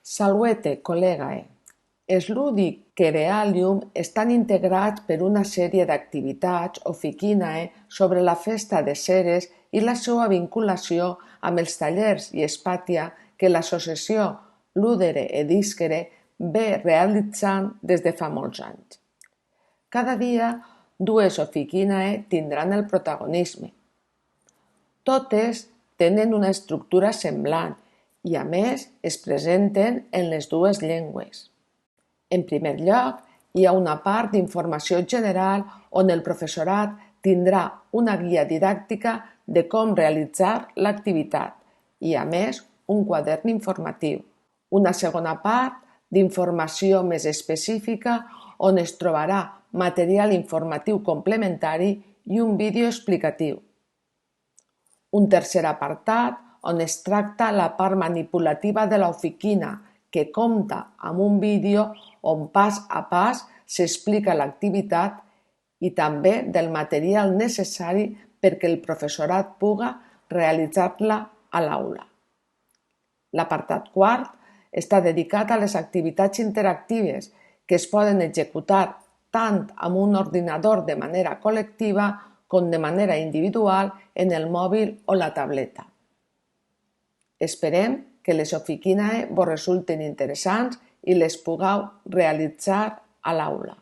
Salvete, col·legae. Els lúdic que Realium estan integrats per una sèrie d'activitats Oficinae sobre la festa de Ceres i la seva vinculació amb els tallers i Espatia que l'associació Ludere et Discere ve realitzant des de fa molts anys. Cada dia, dues Oficinae tindran el protagonisme. Totes tenen una estructura semblant i, a més, es presenten en les dues llengües. En primer lloc, hi ha una part d'informació general on el professorat tindrà una guia didàctica de com realitzar l'activitat i, a més, un quadern informatiu. Una segona part d'informació més específica on es trobarà material informatiu complementari i un vídeo explicatiu. Un tercer apartat on es tracta la part manipulativa de l'oficina, que compta amb un vídeo on pas a pas s'explica l'activitat i també del material necessari perquè el professorat puga realitzar-la a l'aula. L'apartat quart està dedicat a les activitats interactives que es poden executar tant amb un ordinador de manera col·lectiva com de manera individual en el mòbil o la tableta. Esperem que les Oficinae vos resulten interessants i les pugueu realitzar a l'aula.